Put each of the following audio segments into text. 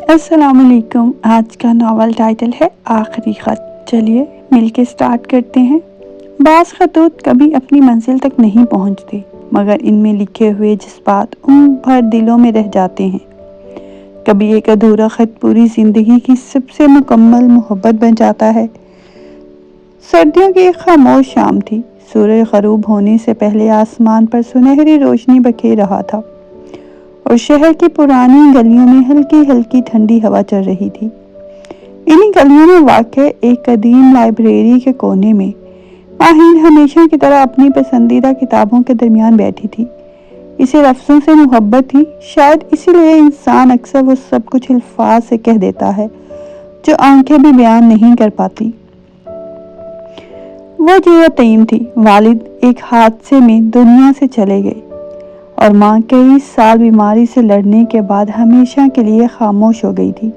السلام علیکم۔ آج کا ناول ٹائٹل ہے آخری خط۔ چلیے مل کے سٹارٹ کرتے ہیں۔ بعض خطوط کبھی اپنی منزل تک نہیں پہنچتے مگر ان میں لکھے ہوئے جذبات عمر بھر دلوں میں رہ جاتے ہیں۔ کبھی ایک ادھورا خط پوری زندگی کی سب سے مکمل محبت بن جاتا ہے۔ سردیوں کی ایک خاموش شام تھی۔ سورج غروب ہونے سے پہلے آسمان پر سنہری روشنی بکھیر رہا تھا اور شہر کی پرانی گلیوں میں ہلکی ہلکی ٹھنڈی ہوا چل رہی تھی۔ انہی گلیوں میں واقع ایک قدیم لائبریری کے کونے میں ماہین ہمیشہ کی طرح اپنی پسندیدہ کتابوں کے درمیان بیٹھی تھی۔ اسے لفظوں سے محبت تھی، شاید اسی لیے انسان اکثر وہ سب کچھ الفاظ سے کہہ دیتا ہے جو آنکھیں بھی بیان نہیں کر پاتی۔ وہ جو یتیم تھی، والد ایک حادثے میں دنیا سے چلے گئے اور ماں کئی سال بیماری سے لڑنے کے بعد ہمیشہ کے لیے خاموش ہو گئی تھی۔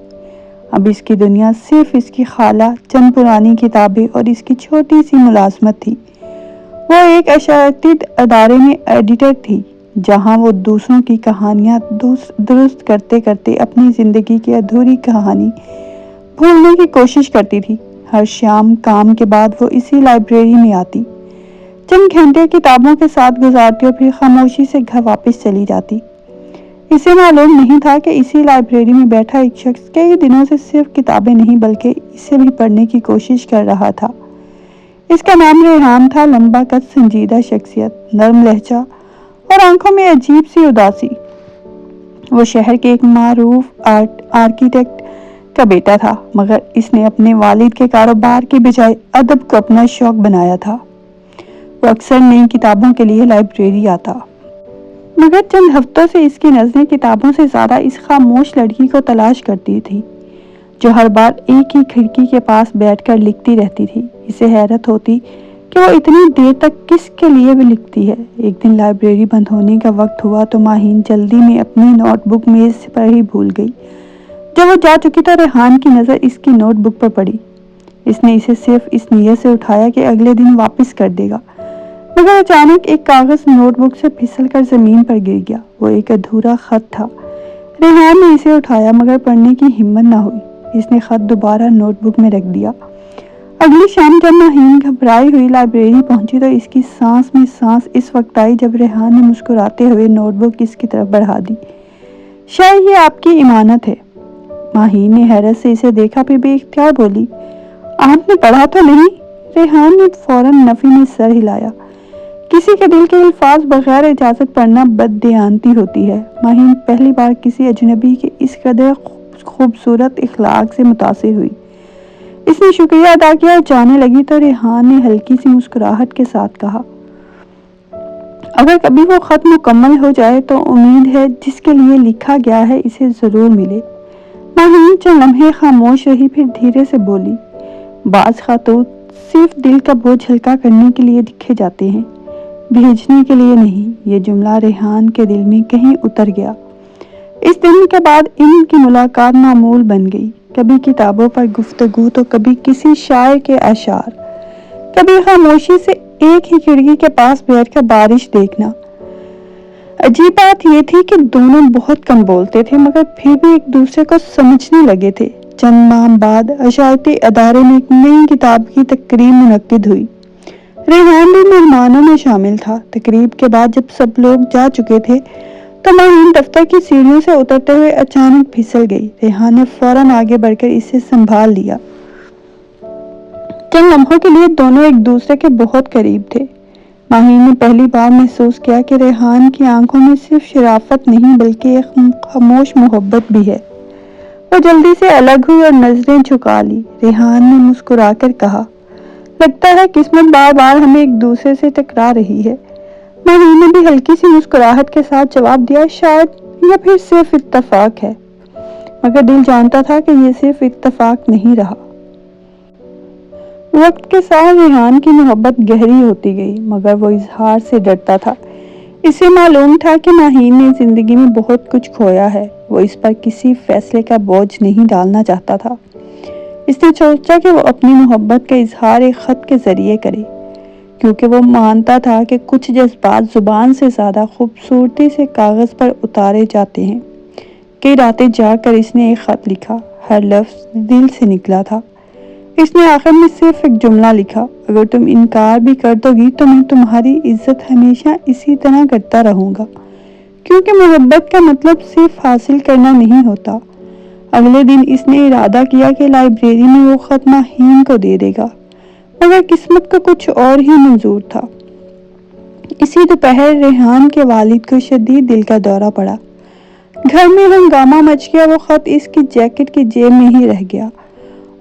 اب اس کی دنیا صرف اس کی خالہ، چند پرانی کتابیں اور اس کی چھوٹی سی ملازمت تھی۔ وہ ایک اشاعتی ادارے میں ایڈیٹر تھی جہاں وہ دوسروں کی کہانیاں درست کرتے کرتے اپنی زندگی کی ادھوری کہانی بھولنے کی کوشش کرتی تھی۔ ہر شام کام کے بعد وہ اسی لائبریری میں آتی، چند گھنٹے کتابوں کے ساتھ گزارتی اور پھر خاموشی سے گھر واپس چلی جاتی۔ اسے معلوم نہیں تھا کہ اسی لائبریری میں بیٹھا ایک شخص کئی دنوں سے صرف کتابیں نہیں بلکہ اسے بھی پڑھنے کی کوشش کر رہا تھا۔ اس کا نام ریحان تھا، لمبا قد، سنجیدہ شخصیت، نرم لہجہ اور آنکھوں میں عجیب سی اداسی۔ وہ شہر کے ایک معروف آرکیٹیکٹ کا بیٹا تھا مگر اس نے اپنے والد کے کاروبار کی بجائے ادب کو اپنا شوق بنایا تھا۔ وہ اکثر نئی کتابوں کے لیے لائبریری آتا مگر چند ہفتوں سے اس کی نظریں کتابوں سے زیادہ اس خاموش لڑکی کو تلاش کرتی تھی جو ہر بار ایک ہی کھڑکی کے پاس بیٹھ کر لکھتی رہتی تھی۔ اسے حیرت ہوتی کہ وہ اتنی دیر تک کس کے لیے بھی لکھتی ہے۔ ایک دن لائبریری بند ہونے کا وقت ہوا تو ماہین جلدی میں اپنی نوٹ بک میز پر ہی بھول گئی۔ جب وہ جا چکی تو ریحان کی نظر اس کی نوٹ بک پر پڑی۔ اس نے اسے صرف اس نیت سے اٹھایا کہ اگلے دن واپس کر دے گا مگر اچانک ایک کاغذ نوٹ بک سے پھسل کر زمین پر گر گیا۔ وہ ایک ادھورا خط تھا۔ ریحان نے اسے اٹھایا مگر پڑھنے کی ہمت نہ ہوئی۔ اس نے خط دوبارہ نوٹ بک میں رکھ دیا۔ اگلی شام جب ماہین گھبرائی ہوئی لائبریری پہنچی تو اس کی سانس میں سانس اس وقت آئی جب ریحان نے مسکراتے ہوئے نوٹ بک اس کی طرف بڑھا دی۔ شاید یہ آپ کی امانت ہے۔ ماہین نے حیرت سے اسے دیکھا، پھر بے اختیار بولی، آپ نے پڑھا تو نہیں؟ ریحان نے فوراً نفی میں سر ہلایا۔ کسی کے دل کے الفاظ بغیر اجازت پڑھنا بددیانتی ہوتی ہے۔ ماہین پہلی بار کسی اجنبی کے اس قدر خوبصورت اخلاق سے متاثر ہوئی۔ اس نے شکریہ ادا کیا اور جانے لگی تو ریحان نے ہلکی سی مسکراہٹ کے ساتھ کہا، اگر کبھی وہ خط مکمل ہو جائے تو امید ہے جس کے لیے لکھا گیا ہے اسے ضرور ملے۔ ماہین چند لمحے خاموش رہی، پھر دھیرے سے بولی، بعض خطوط صرف دل کا بوجھ ہلکا کرنے کے لیے لکھے جاتے ہیں، بھیجنے کے لیے نہیں۔ یہ جملہ ریحان کے دل میں کہیں اتر گیا۔ اس دن کے بعد ان کی ملاقات معمول بن گئی، کبھی کتابوں پر گفتگو تو کبھی کسی شاعر کے اشعار، کبھی خاموشی سے ایک ہی کھڑکی کے پاس بیٹھ کر بارش دیکھنا۔ عجیب بات یہ تھی کہ دونوں بہت کم بولتے تھے مگر پھر بھی ایک دوسرے کو سمجھنے لگے تھے۔ چند ماہ بعد اشاعتی ادارے میں ایک نئی کتاب کی تقریب منعقد ہوئی۔ ریحان بھی مہمانوں میں شامل تھا۔ تقریب کے بعد جب سب لوگ جا چکے تھے تو ماہین دفتر کی سیڑھیوں سے اترتے ہوئے اچانک پھسل گئی۔ ریحان نے فوراً آگے بڑھ کر اسے سنبھال لیا۔ چند لمحوں کے لیے دونوں ایک دوسرے کے بہت قریب تھے۔ ماہین نے پہلی بار محسوس کیا کہ ریحان کی آنکھوں میں صرف شرافت نہیں بلکہ ایک خاموش محبت بھی ہے۔ وہ جلدی سے الگ ہوئی اور نظریں جھکا لی۔ ریحان نے مسکرا کر کہا، لگتا ہے قسمت بار بار ہمیں ایک دوسرے سے ٹکرا رہی ہے۔ ماہین نے بھی ہلکی سی مسکراہٹ کے ساتھ جواب دیا، شاید یا پھر صرف اتفاق ہے۔ مگر دل جانتا تھا کہ یہ صرف اتفاق نہیں رہا۔ وقت کے ساتھ ریحان کی محبت گہری ہوتی گئی مگر وہ اظہار سے ڈرتا تھا۔ اسے معلوم تھا کہ ماہین نے زندگی میں بہت کچھ کھویا ہے۔ وہ اس پر کسی فیصلے کا بوجھ نہیں ڈالنا چاہتا تھا۔ اس نے سوچا کہ وہ اپنی محبت کا اظہار ایک خط کے ذریعے کرے کیونکہ وہ مانتا تھا کہ کچھ جذبات زبان سے زیادہ خوبصورتی سے کاغذ پر اتارے جاتے ہیں۔ کئی راتیں جا کر اس نے ایک خط لکھا، ہر لفظ دل سے نکلا تھا۔ اس نے آخر میں صرف ایک جملہ لکھا، اگر تم انکار بھی کر دو گی تو میں تمہاری عزت ہمیشہ اسی طرح کرتا رہوں گا، کیونکہ محبت کا مطلب صرف حاصل کرنا نہیں ہوتا۔ اگلے دن اس نے ارادہ کیا کہ لائبریری میں وہ خط ماہین کو دے دے گا، مگر قسمت کو کچھ اور ہی منظور تھا۔ اسی دوپہر ریحان کے والد کو شدید دل کا دورہ پڑا۔ گھر میں ہنگامہ مچ گیا۔ وہ خط اس کی جیکٹ کی جیب میں ہی رہ گیا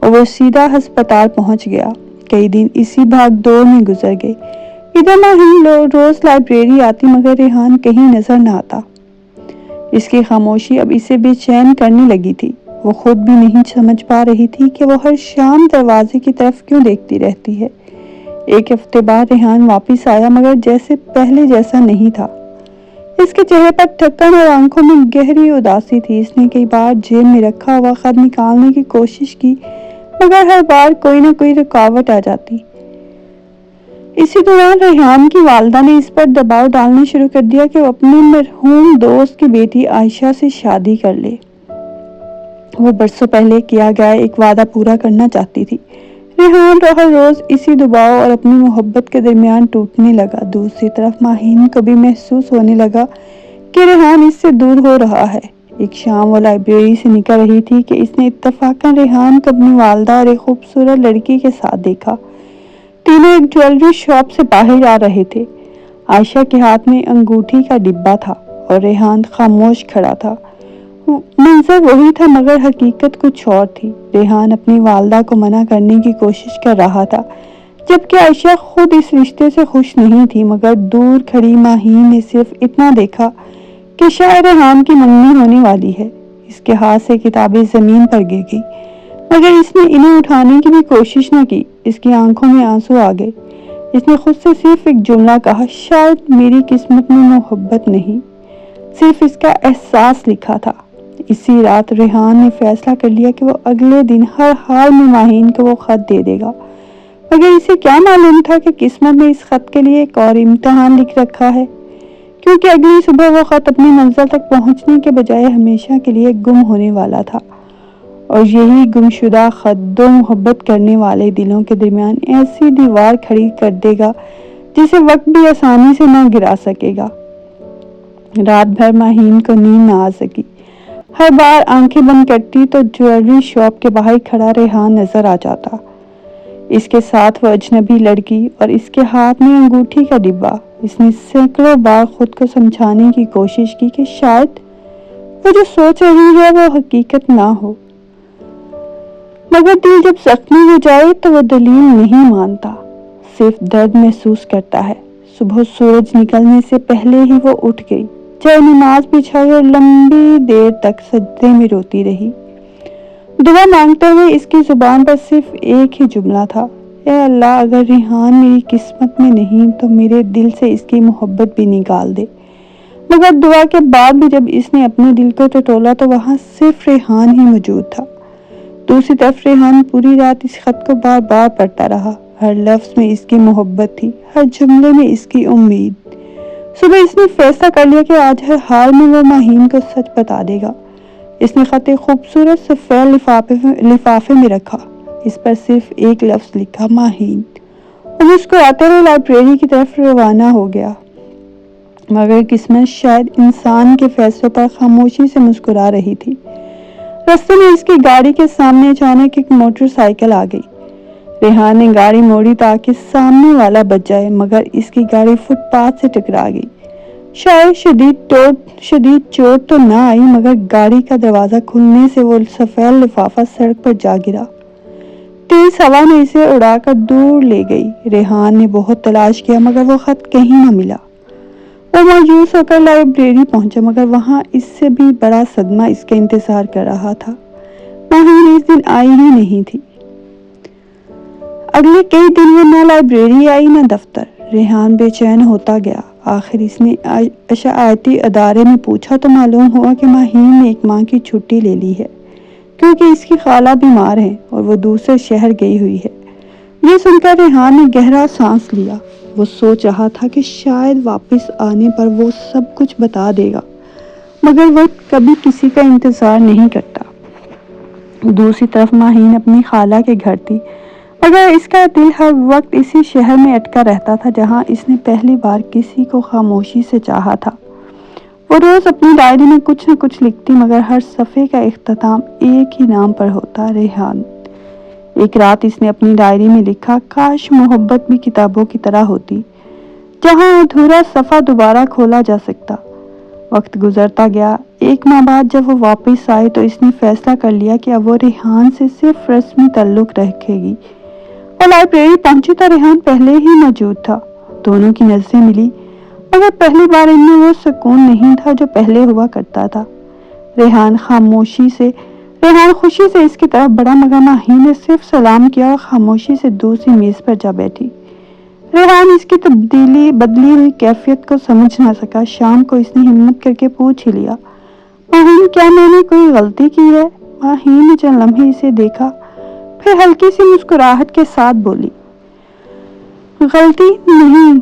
اور وہ سیدھا ہسپتال پہنچ گیا۔ کئی دن اسی بھاگ دوڑ میں گزر گئے۔ ادھر ماہین روز لائبریری آتی مگر ریحان کہیں نظر نہ آتا۔ اس کی خاموشی اب اسے بے چین کرنے لگی تھی۔ وہ خود بھی نہیں سمجھ پا رہی تھی کہ وہ ہر شام دروازے کی طرف کیوں دیکھتی رہتی ہے۔ ایک ہفتے بعد ریحان واپس آیا مگر جیسے پہلے جیسا نہیں تھا۔ اس کے چہرے پر تھکن اور آنکھوں میں گہری اداسی تھی۔ اس نے کئی بار جیب میں رکھا ہوا خط نکالنے کی کوشش کی مگر ہر بار کوئی نہ کوئی رکاوٹ آ جاتی۔ اسی دوران ریحان کی والدہ نے اس پر دباؤ ڈالنا شروع کر دیا کہ وہ اپنے مرحوم دوست کی بیٹی عائشہ سے شادی کر لے۔ وہ برسوں پہلے کیا گیا ایک وعدہ پورا کرنا چاہتی تھی۔ ریحان ہر روز اسی دباؤ اور اپنی محبت کے درمیان ٹوٹنے لگا۔ دوسری طرف ماہین کو بھی محسوس ہونے لگا کہ ریحان اس سے دور ہو رہا ہے۔ ایک شام وہ لائبریری سے نکل رہی تھی کہ اس نے اتفاقاً ریحان کو اپنی والدہ اور ایک خوبصورت لڑکی کے ساتھ دیکھا۔ تینوں ایک جویلری شاپ سے باہر آ رہے تھے۔ عائشہ کے ہاتھ میں انگوٹھی کا ڈبہ تھا اور ریحان خاموش کھڑا تھا۔ منظر وہی تھا مگر حقیقت کچھ اور تھی۔ ریحان اپنی والدہ کو منع کرنے کی کوشش کر رہا تھا، جبکہ عائشہ خود اس رشتے سے خوش نہیں تھی، مگر دور کھڑی ماہین نے صرف اتنا دیکھا کہ شاید ریحان کی منگنی ہونے والی ہے۔ اس کے ہاتھ سے کتابیں زمین پر گر گئی مگر اس نے انہیں اٹھانے کی بھی کوشش نہ کی۔ اس کی آنکھوں میں آنسو آ گئے۔ اس نے خود سے صرف ایک جملہ کہا، شاید میری قسمت میں محبت نہیں، صرف اس کا احساس لکھا تھا۔ اسی رات ریحان نے فیصلہ کر لیا کہ وہ اگلے دن ہر حال میں ماہین کو وہ خط دے دے گا، مگر اسے کیا معلوم تھا کہ قسمت نے اس خط کے لیے ایک اور امتحان لکھ رکھا ہے، کیونکہ اگلی صبح وہ خط اپنی منزل تک پہنچنے کے بجائے ہمیشہ کے لیے گم ہونے والا تھا، اور یہی گمشدہ خط دو محبت کرنے والے دلوں کے درمیان ایسی دیوار کھڑی کر دے گا جسے وقت بھی آسانی سے نہ گرا سکے گا۔ رات بھر ماہین کو نیند نہ آ سکی۔ ہر بار آنکھیں بند کرتی تو جویلری شاپ کے باہر کھڑا ریحان نظر آ جاتا، اس کے ساتھ وہ اجنبی لڑکی اور اس کے ہاتھ میں انگوٹھی کا ڈبہ۔ اس نے سینکڑوں بار خود کو سمجھانے کی کوشش کی کہ شاید وہ جو سوچ رہی ہے وہ حقیقت نہ ہو، مگر دل جب زخمی ہو جائے تو وہ دلیل نہیں مانتا، صرف درد محسوس کرتا ہے۔ صبح سورج نکلنے سے پہلے ہی وہ اٹھ گئی، چائے نماز بچھائی اور لمبی دیر تک سجدے میں روتی رہی، دعا مانگتے ہوئے۔ اس کی زبان پر صرف ایک ہی جملہ تھا، اے اللہ، اگر ریحان میری قسمت میں نہیں تو میرے دل سے اس کی محبت بھی نکال دے۔ مگر دعا کے بعد بھی جب اس نے اپنے دل کو ٹٹولا تو وہاں صرف ریحان ہی موجود تھا۔ دوسری طرف ریحان پوری رات اس خط کو بار بار پڑھتا رہا۔ ہر لفظ میں اس کی محبت تھی، ہر جملے میں اس کی امید۔ صبح اس نے فیصلہ کر لیا کہ آج ہر حال میں وہ ماہین کو سچ بتا دے گا۔ اس نے خط ایک خوبصورت سفید لفافے میں رکھا، اس پر صرف ایک لفظ لکھا، ماہین، اور مسکراتے ہوئے لائبریری کی طرف روانہ ہو گیا۔ مگر قسمت شاید انسان کے فیصلوں پر خاموشی سے مسکرا رہی تھی۔ راستے میں اس کی گاڑی کے سامنے اچانک ایک موٹر سائیکل آ گئی۔ ریحان نے گاڑی موڑی تاکہ سامنے والا بچ جائے، مگر اس کی گاڑی فٹ پاتھ سے ٹکرا گئی۔ شاید شدید چوٹ تو نہ آئی مگر گاڑی کا دروازہ کھلنے سے وہ سفید لفافہ سڑک پر جا گرا۔ تیز ہوا نے اسے اڑا کر دور لے گئی۔ ریحان نے بہت تلاش کیا مگر وہ خط کہیں نہ ملا۔ وہ مایوس ہو کر لائبریری پہنچا مگر وہاں اس سے بھی بڑا صدمہ اس کا انتظار کر رہا تھا۔ ماہین اس دن آئی ہی نہیں تھی۔ اگلے کئی دن وہ نہ لائبریری آئی نہ دفتر۔ ریحان بے چین ہوتا گیا۔ آخر اس نے اشاعتی ادارے میں پوچھا تو معلوم ہوا کہ ماہین نے ایک ماہ کی چھٹی لے لی ہے، کیونکہ اس کی خالہ بیمار ہے اور وہ دوسرے شہر گئی ہوئی ہے۔ یہ سن کر ریحان نے گہرا سانس لیا۔ وہ سوچ رہا تھا کہ شاید واپس آنے پر وہ سب کچھ بتا دے گا، مگر وہ کبھی کسی کا انتظار نہیں کرتا۔ دوسری طرف ماہین اپنی خالہ کے گھر تھی، مگر اس کا دل ہر وقت اسی شہر میں اٹکا رہتا تھا جہاں اس نے پہلی بار کسی کو خاموشی سے چاہا تھا۔ وہ روز اپنی ڈائری میں کچھ نہ کچھ لکھتی، مگر ہر صفحے کا اختتام ایک ہی نام پر ہوتا، ریحان۔ ایک رات اس نے اپنی ڈائری میں لکھا، کاش محبت بھی کتابوں کی طرح ہوتی، جہاں ادھورا صفحہ دوبارہ کھولا جا سکتا۔ وقت گزرتا گیا۔ ایک ماہ بعد جب وہ واپس آئی تو اس نے فیصلہ کر لیا کہ اب وہ ریحان سے صرف رسمی تعلق رکھے گی۔ وہ لائبریری پہنچی تو ریحان پہلے ہی موجود تھا۔ دونوں کی نظریں ملی، مگر پہلی بار ان میں وہ سکون نہیں تھا جو پہلے ہوا کرتا تھا۔ ریحان خوشی سے اس کی طرف بڑھا، مگر ماہین نے صرف سلام کیا اور خاموشی سے دوسری میز پر جا بیٹھی۔ ریحان اس کی بدلی ہوئی کیفیت کو سمجھ نہ سکا۔ شام کو اس نے ہمت کر کے پوچھ ہی لیا، ماہین کیا میں نے کوئی غلطی کی ہے؟ ماہین نے چند لمحے اسے دیکھا، پھر ہلکی سی مسکراہٹ کے ساتھ بولی، غلطی نہیں،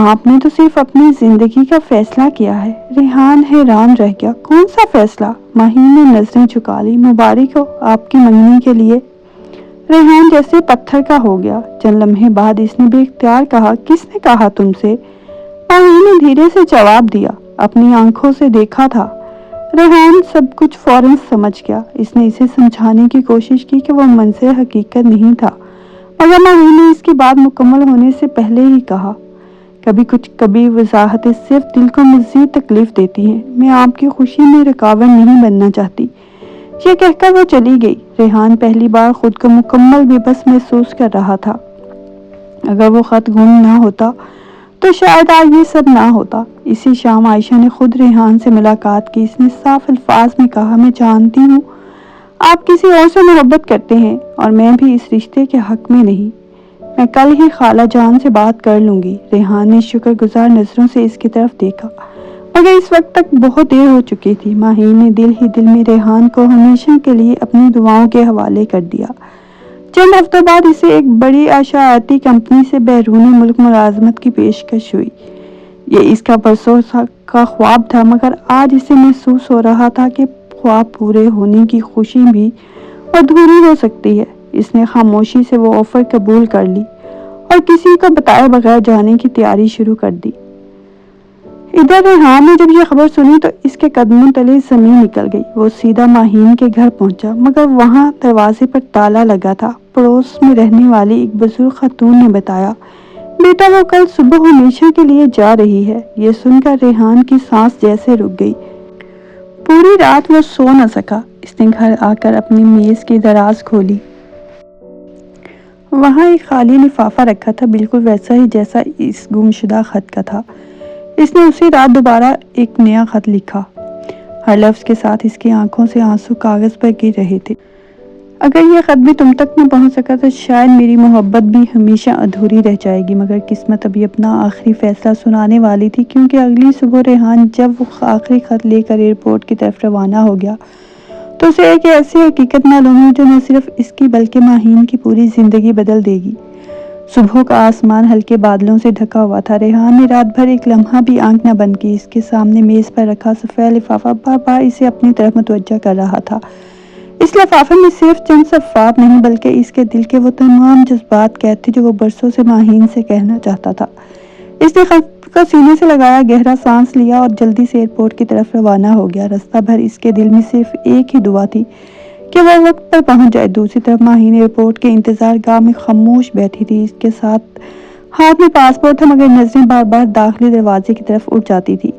آپ نے تو صرف اپنی زندگی کا فیصلہ کیا ہے۔ ریحان حیران رہ گیا، کون سا فیصلہ؟ ماہین نے نظریں جھکا لی، مبارک ہو آپ کی منگنی کے لیے۔ ریحان جیسے پتھر کا ہو گیا۔ چند لمحے بعد اس نے بے اختیار کہا، کس نے کہا تم سے؟ ماہین نے دھیرے سے جواب دیا، اپنی آنکھوں سے دیکھا تھا۔ ریحان سب کچھ فوراً سمجھ گیا۔ اس نے اسے سمجھانے کی کوشش کی کہ وہ منظر حقیقت نہیں تھا، مگر ماہین نے اس کی بات مکمل ہونے سے پہلے ہی کہا، کبھی وضاحتیں صرف دل کو مزید تکلیف دیتی ہیں، میں آپ کی خوشی میں رکاوٹ نہیں بننا چاہتی۔ یہ کہہ کر وہ چلی گئی۔ ریحان پہلی بار خود کو مکمل بے بس محسوس کر رہا تھا۔ اگر وہ خط گم نہ ہوتا تو شاید آج یہ سب نہ ہوتا۔ اسی شام عائشہ نے خود ریحان سے ملاقات کی۔ اس نے صاف الفاظ میں کہا، میں جانتی ہوں آپ کسی اور سے محبت کرتے ہیں اور میں بھی اس رشتے کے حق میں نہیں، میں کل ہی خالہ جان سے بات کر لوں گی۔ ریحان نے شکر گزار نظروں سے اس کی طرف دیکھا، مگر اس وقت تک بہت دیر ہو چکی تھی۔ ماہین نے دل ہی دل میں ریحان کو ہمیشہ کے لیے اپنی دعاؤں کے حوالے کر دیا۔ چند ہفتوں بعد اسے ایک بڑی اشاعتی کمپنی سے بیرون ملک ملازمت کی پیشکش ہوئی۔ یہ اس کا برسوں کا خواب تھا، مگر آج اسے محسوس ہو رہا تھا کہ خواب پورے ہونے کی خوشی بھی ادھوری ہو سکتی ہے۔ اس نے خاموشی سے وہ آفر قبول کر لی اور کسی کو بتائے بغیر جانے کی تیاری شروع کر دی۔ ادھر ریحان نے جب یہ خبر سنی تو اس کے قدموں تلے زمین نکل گئی۔ وہ سیدھا ماہین کے گھر پہنچا، مگر وہاں دروازے پر تالا لگا تھا۔ پڑوس میں رہنے والی ایک بزرگ خاتون نے بتایا، بیٹا وہ کل صبح ہمیشہ کے لیے جا رہی ہے۔ یہ سن کر ریحان کی سانس جیسے رک گئی۔ پوری رات وہ سو نہ سکا۔ اس نے گھر آ کر اپنی میز کی دراز کھولی۔ وہاں ایک خالی لفافہ رکھا تھا، بالکل ویسا ہی جیسا اس گمشدہ خط کا تھا۔ اس نے اسی رات دوبارہ ایک نیا خط لکھا۔ ہر لفظ کے ساتھ اس کی آنکھوں سے آنسو کاغذ پر گر رہے تھے۔ اگر یہ خط بھی تم تک نہ پہنچ سکا تو شاید میری محبت بھی ہمیشہ ادھوری رہ جائے گی، مگر قسمت ابھی اپنا آخری فیصلہ سنانے والی تھی، کیونکہ اگلی صبح ریحان جب وہ آخری خط لے کر ایئرپورٹ کی طرف روانہ ہو گیا تو اسے ایک ایسی حقیقت معلوم ہوئی جو نہ صرف اس کی بلکہ ماہین کی پوری زندگی بدل دے گی۔ صبح کا آسمان ہلکے بادلوں سے ڈھکا ہوا تھا۔ ریحان نے رات بھر ایک لمحہ بھی آنکھ نہ بند کی۔ اس کے سامنے میز پر رکھا سفید لفافہ بار بار اسے اپنی طرف متوجہ کر رہا تھا۔ اس لفافے میں صرف چند صفحات نہیں بلکہ اس کے دل کے وہ تمام جذبات قید تھے جو وہ برسوں سے ماہین سے کہنا چاہتا تھا۔ اس نے خط کو سینے سے لگایا، گہرا سانس لیا اور جلدی سے ایئرپورٹ کی طرف روانہ ہو گیا۔ رستہ بھر اس کے دل میں صرف ایک ہی دعا تھی کہ وہ وقت پر پہنچ جائے۔ دوسری طرف ماہین ایئرپورٹ کے انتظار گاہ میں خاموش بیٹھی تھی۔ اس کے ساتھ ہاتھ میں پاسپورٹ تھا، مگر نظریں بار بار داخلی دروازے کی طرف اٹھ جاتی تھی۔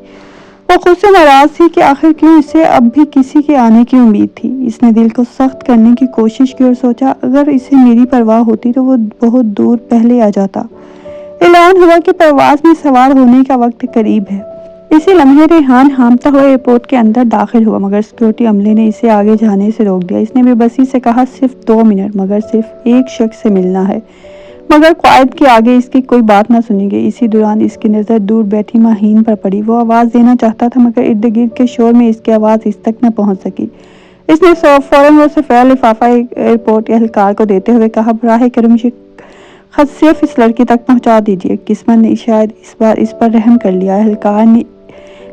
وہ خود سے ناراض تھی کہ آخر کیوں اسے اب بھی کسی کے آنے کی امید تھی۔ اس نے دل کو سخت کرنے کی کوشش کی اور سوچا، اگر اسے میری پرواہ ہوتی تو وہ بہت دور پہلے آ جاتا۔ اعلان ہوا کہ پرواز میں سوار ہونے کا وقت قریب ہے۔ اسی لمحے ریحان ہامتا ہوا ایئرپورٹ کے اندر داخل ہوا، مگر سیکورٹی عملے نے اسے آگے جانے سے روک دیا۔ اس نے بے بسی سے کہا، صرف 2 منٹ، مگر صرف ایک شخص سے ملنا ہے۔ مگر قائد کے آگے اس کی کوئی بات نہ سنی گئی۔ اسی دوران اس کی نظر دور بیٹھی ماہین پر پڑی۔ وہ آواز دینا چاہتا تھا، مگر ارد گرد کے شور میں اس کی آواز اس تک نہ پہنچ سکی۔ اس نے فوراً وہ سفید لفافہ ایئرپورٹ اہلکار کو دیتے ہوئے کہا، براہ کرم یہ خط صرف اس لڑکی تک پہنچا دیجیے۔ قسمت نے شاید اس بار اس پر رحم کر لیا۔ اہلکار نے